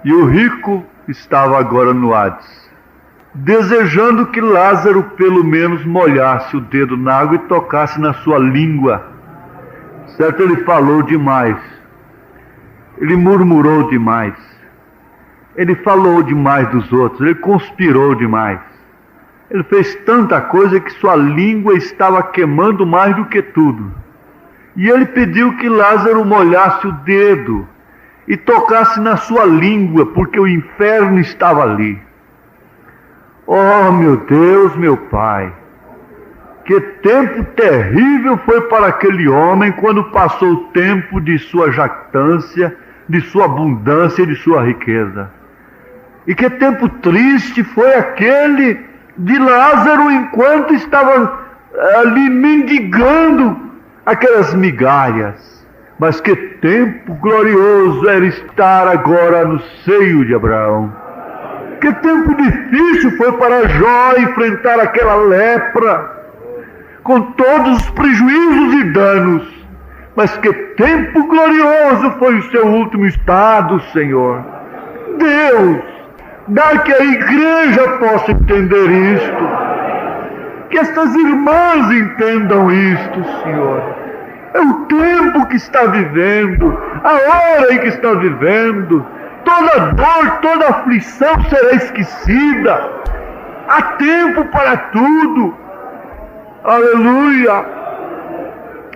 E o rico estava agora no Hades, desejando que Lázaro pelo menos molhasse o dedo na água e tocasse na sua língua. Certo, ele falou demais. Ele murmurou demais. Ele falou demais dos outros. Ele conspirou demais. Ele fez tanta coisa que sua língua estava queimando mais do que tudo. E ele pediu que Lázaro molhasse o dedo e tocasse na sua língua, porque o inferno estava ali. Oh, meu Deus, meu Pai, que tempo terrível foi para aquele homem quando passou o tempo de sua jactância, de sua abundância, de sua riqueza. E que tempo triste foi aquele de Lázaro enquanto estava ali mendigando aquelas migalhas. Mas que tempo glorioso era estar agora no seio de Abraão. Que tempo difícil foi para Jó enfrentar aquela lepra, com todos os prejuízos e danos. Mas que tempo glorioso foi o seu último estado, Senhor. Deus, dá que a igreja possa entender isto. Que estas irmãs entendam isto, Senhor. É o tempo que está vivendo, a hora em que está vivendo. Toda dor, toda aflição será esquecida. Há tempo para tudo. Aleluia.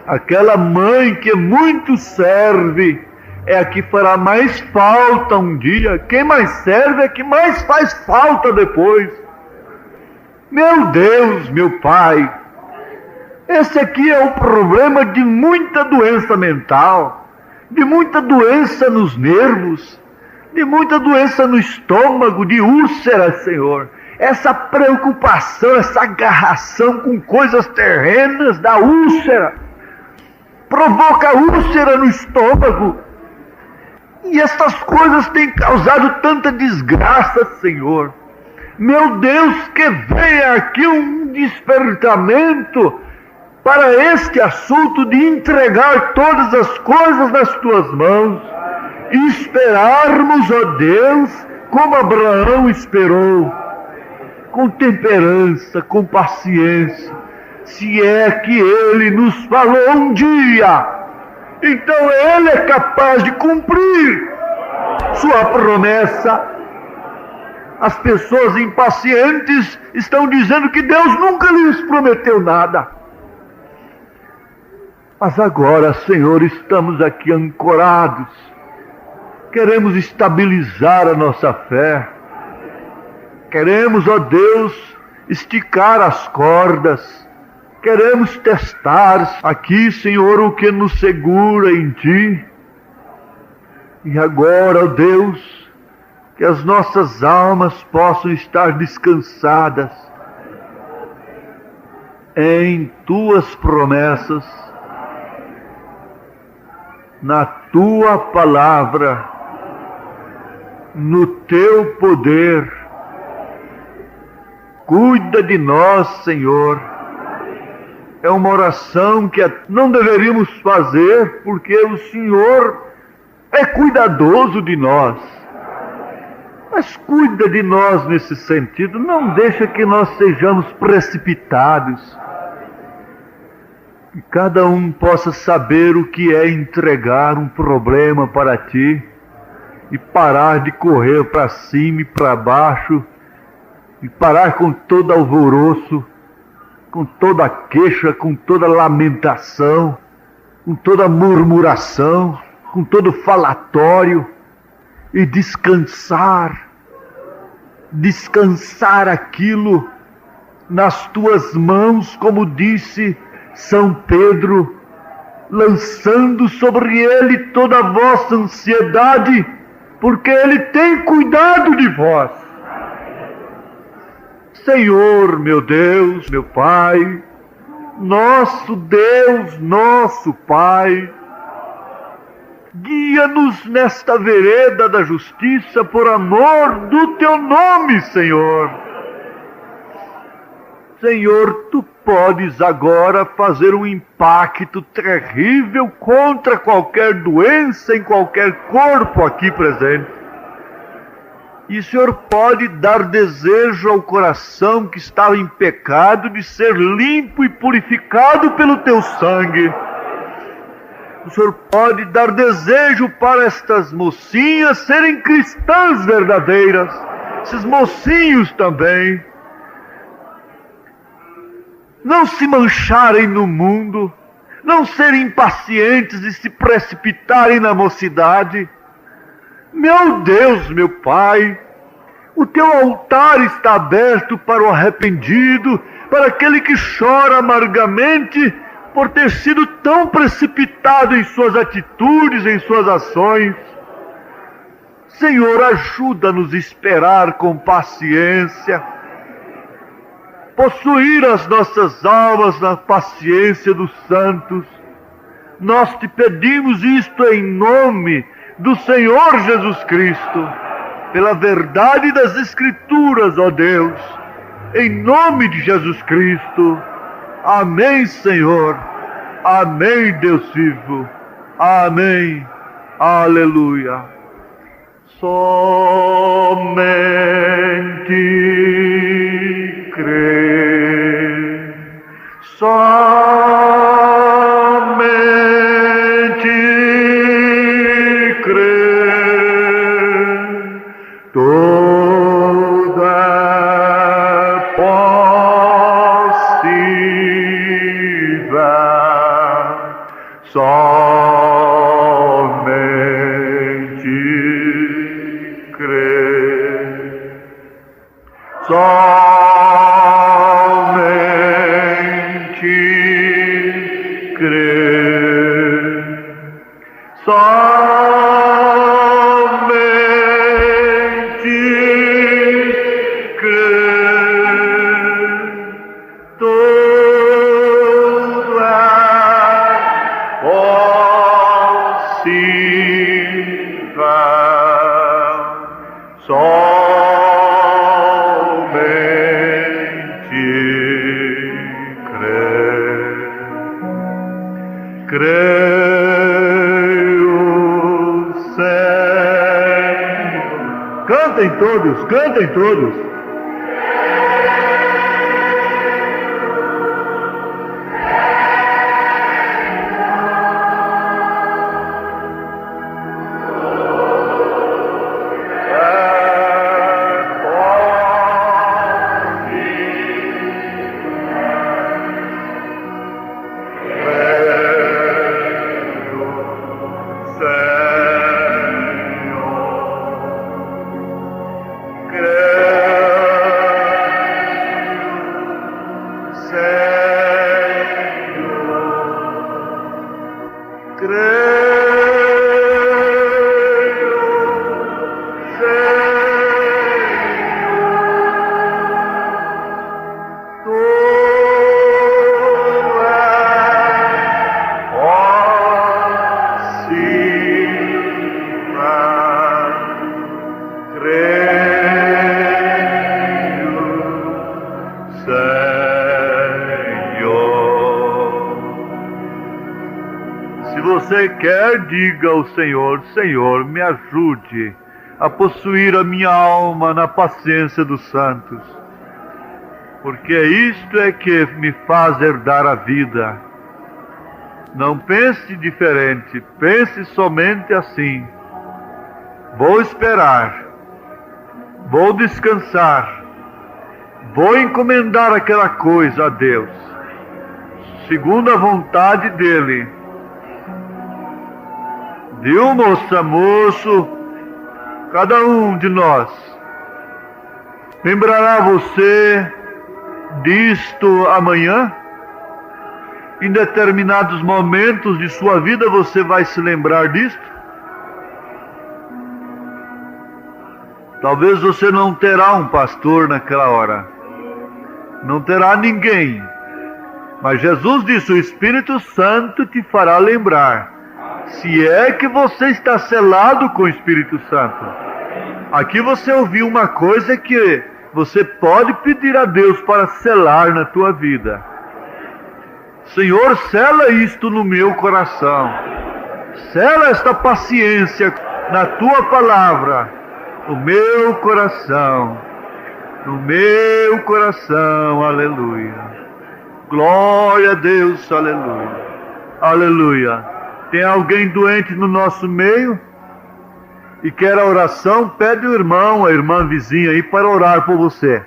Aquela mãe que muito serve é a que fará mais falta um dia. Quem mais serve é que mais faz falta depois. Meu Deus, meu Pai, esse aqui é o problema de muita doença mental, de muita doença nos nervos, de muita doença no estômago, de úlcera, Senhor. Essa preocupação, essa agarração com coisas terrenas da úlcera, provoca úlcera no estômago. E estas coisas têm causado tanta desgraça, Senhor. Meu Deus, que venha aqui um despertamento para este assunto de entregar todas as coisas nas tuas mãos e esperarmos, ó Deus, como Abraão esperou, com temperança, com paciência, se é que ele nos falou um dia, então ele é capaz de cumprir sua promessa. As pessoas impacientes estão dizendo que Deus nunca lhes prometeu nada. Mas agora, Senhor, estamos aqui ancorados Queremos estabilizar a nossa fé. Queremos, ó Deus, esticar as cordas. Queremos testar aqui, Senhor, o que nos segura em Ti. E agora, ó Deus, que as nossas almas possam estar descansadas em Tuas promessas, na Tua palavra, no Teu poder. Cuida de nós, Senhor. É uma oração que não deveríamos fazer, porque o Senhor é cuidadoso de nós. Mas cuida de nós nesse sentido, não deixa que nós sejamos precipitados. Que cada um possa saber o que é entregar um problema para Ti e parar de correr para cima e para baixo, e parar com todo alvoroço, com toda queixa, com toda lamentação, com toda murmuração, com todo falatório, e descansar aquilo nas Tuas mãos, como disse São Pedro, lançando sobre Ele toda a vossa ansiedade, porque Ele tem cuidado de vós. Senhor, meu Deus, meu Pai, nosso Deus, nosso Pai, guia-nos nesta vereda da justiça por amor do Teu nome, Senhor. Senhor, Tu podes agora fazer um impacto terrível contra qualquer doença em qualquer corpo aqui presente. E o Senhor pode dar desejo ao coração que estava em pecado de ser limpo e purificado pelo Teu sangue. O Senhor pode dar desejo para estas mocinhas serem cristãs verdadeiras, esses mocinhos também. Não se mancharem no mundo, não serem impacientes e se precipitarem na mocidade. Meu Deus, meu Pai, o Teu altar está aberto para o arrependido, para aquele que chora amargamente por ter sido tão precipitado em suas atitudes, em suas ações. Senhor, ajuda-nos a esperar com paciência, possuir as nossas almas na paciência dos santos. Nós Te pedimos isto em nome do Senhor Jesus Cristo, pela verdade das Escrituras, ó Deus, em nome de Jesus Cristo. Amém, Senhor. Amém, Deus vivo. Amém. Aleluia. Somente crer. Somente crer. Tudo é possível. Somente crer. Somente crer. Somente crer. Tudo é possível. Somente crer. Creio, Senhor. Cantem todos, cantem todos. Senhor. você quer, diga ao Senhor: Senhor, me ajude a possuir a minha alma na paciência dos santos, porque isto é que me faz herdar a vida. Não pense diferente, pense somente assim: vou esperar, vou descansar, vou encomendar aquela coisa a Deus, segundo a vontade dEle. Viu, moça, moço, cada um de nós lembrará você disto amanhã? Em determinados momentos de sua vida você vai se lembrar disto? Talvez você não terá um pastor naquela hora, não terá ninguém, mas Jesus disse: o Espírito Santo te fará lembrar, se é que você está selado com o Espírito Santo. Aqui você ouviu uma coisa que você pode pedir a Deus para selar na tua vida. Senhor, sela isto no meu coração, sela esta paciência na tua palavra, no meu coração, aleluia. Glória a Deus, aleluia, aleluia. Tem alguém doente no nosso meio e quer a oração? Pede o irmão, a irmã vizinha aí para orar por você.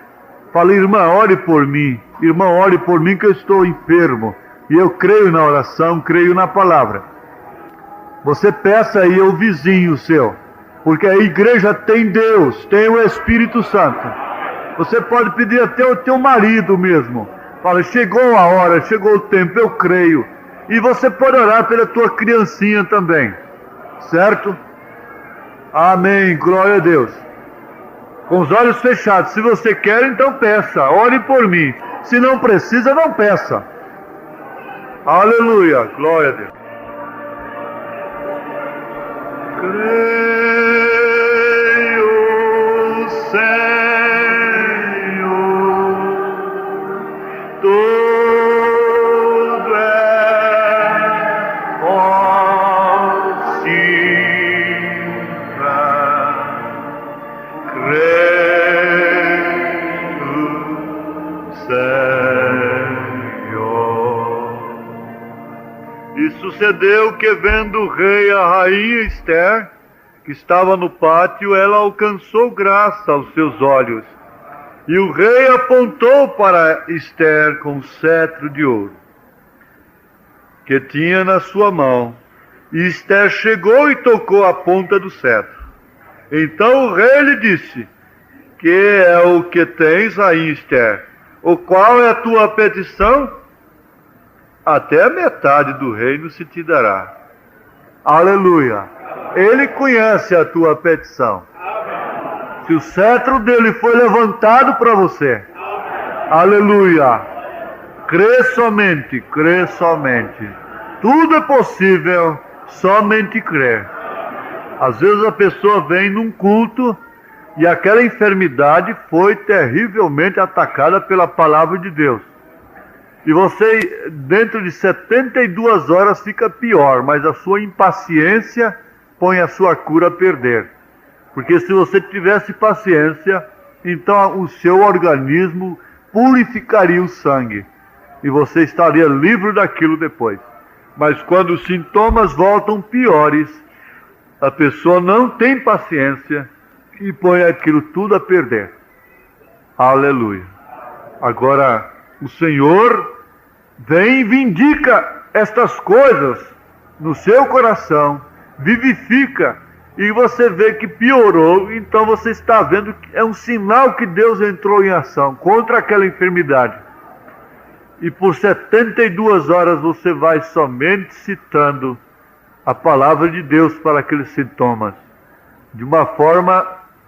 Fala: irmã, ore por mim. Irmã, ore por mim que eu estou enfermo. E eu creio na oração, creio na palavra. Você peça aí ao vizinho seu, porque a igreja tem Deus, tem o Espírito Santo. Você pode pedir até o teu marido mesmo. Fala: chegou a hora, chegou o tempo, eu creio. E você pode orar pela tua criancinha também, certo? Amém, glória a Deus. Com os olhos fechados. Se você quer, então peça, ore por mim. Se não precisa, não peça. Aleluia, glória a Deus. Creio, Senhor, tudo é possível. Creio, Senhor. E sucedeu que, vendo o rei a rainha Esther, que estava no pátio, ela alcançou graça aos seus olhos. E o rei apontou para Esther com um cetro de ouro que tinha na sua mão. E Esther chegou e tocou a ponta do cetro. Então o rei lhe disse: que é o que tens, rainha Esther? O qual é a tua petição? Até a metade do reino se te dará. Aleluia. Ele conhece a tua petição. Se o cetro dele foi levantado para você, aleluia. Crê somente, crê somente. Tudo é possível, somente crer. Às vezes a pessoa vem num culto e aquela enfermidade foi terrivelmente atacada pela palavra de Deus. E você, dentro de 72 horas, fica pior, mas a sua impaciência põe a sua cura a perder. Porque se você tivesse paciência, então o seu organismo purificaria o sangue e você estaria livre daquilo depois. Mas quando os sintomas voltam piores, a pessoa não tem paciência e põe aquilo tudo a perder. Aleluia. Agora, o Senhor vem e vindica estas coisas no seu coração, vivifica, e você vê que piorou. Então você está vendo que é um sinal que Deus entrou em ação contra aquela enfermidade. e por 72 horas você vai somente citando a palavra de Deus para aqueles sintomas, de uma forma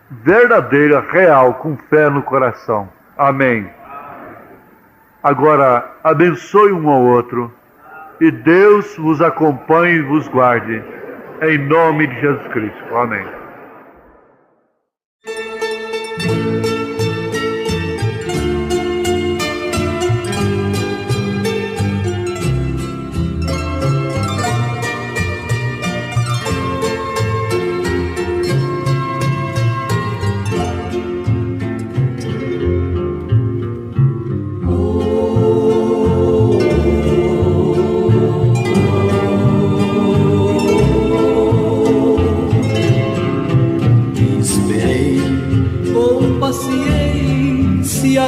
verdadeira, real, com fé no coração. Amém. Agora, abençoe um ao outro, e Deus vos acompanhe e vos guarde, em nome de Jesus Cristo. Amém.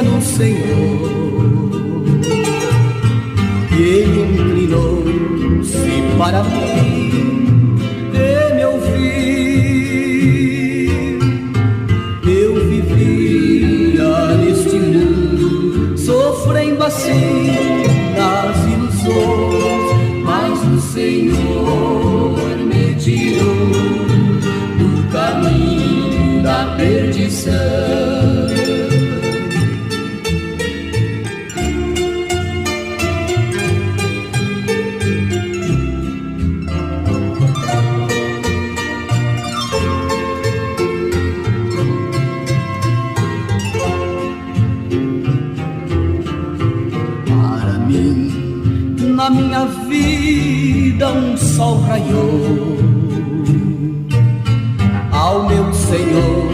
No Senhor, e Ele inclinou-se para mim e me ouvir. Eu vivia neste mundo, sofrendo assim nas ilusões, mas o Senhor me tirou do caminho da perdição. Na minha vida um sol raiou, ao meu Senhor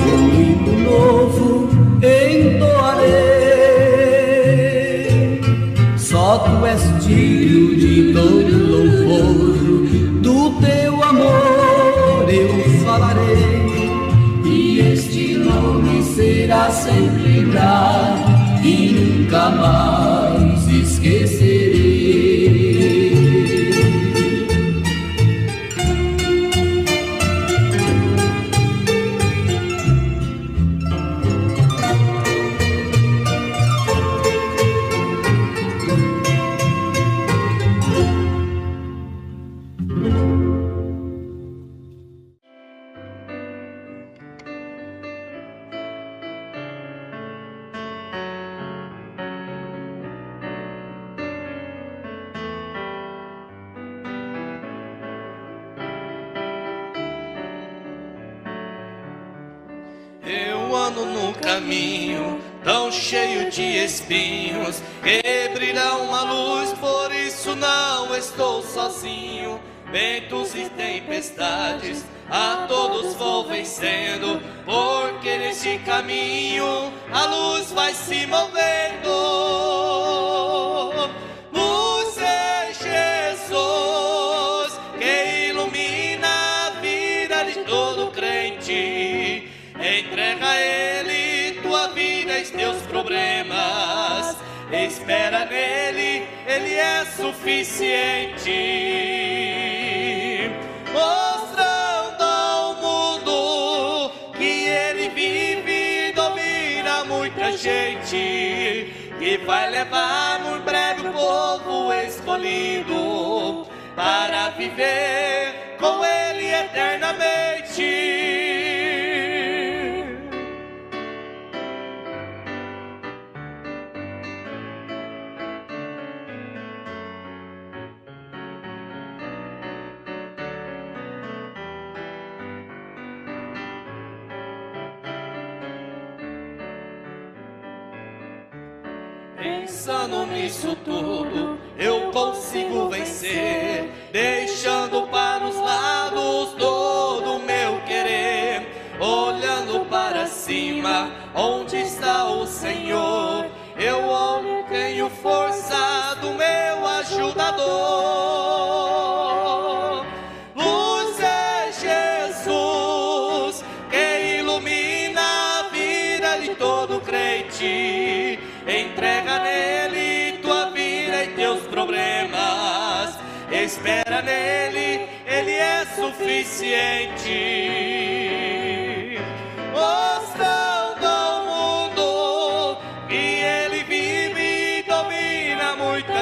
um hino novo entoarei. Só tu és digno de todo louvor, do teu amor eu falarei, e este nome será sempre lembrado e nunca mais esquecerei. No caminho tão cheio de espinhos, e brilha uma luz, por isso não estou sozinho. Ventos e tempestades a todos vou vencendo, porque neste caminho a luz vai se movendo. Luz é Jesus que ilumina a vida de todo crente. Entrega a Ele tua vida e teus problemas, espera nele, Ele é suficiente. Mostrando ao mundo que Ele vive e domina muita gente, que vai levar muito breve o povo escolhido para viver com Ele eternamente. Pensando nisso tudo, eu consigo vencer, deixando para os lados todo o meu querer, olhando para cima, onde está o Senhor. Eu olho, tenho força do meu ajudador. Luz é Jesus que ilumina a vida de todo crente. Entrega nele tua vida e teus problemas, espera nele, ele é suficiente. Mostrando ao mundo que ele vive e domina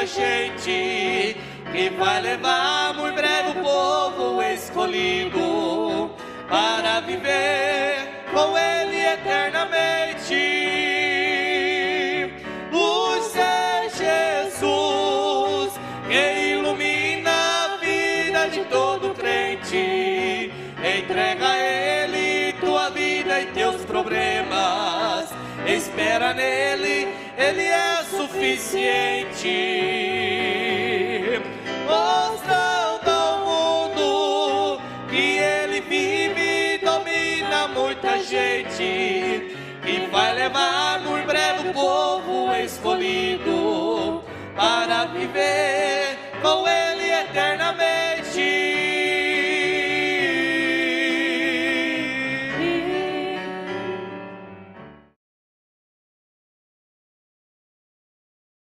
muita gente, que vai levar muito breve o povo escolhido para viver com Ele eternamente. Luz é Jesus, que ilumina a vida de todo crente. Entrega a Ele tua vida e teus problemas. Espera nele, Ele é suficiente. Mostrando ao mundo que Ele vive e domina muita gente, que vai levar muito breve o povo escolhido para viver com Ele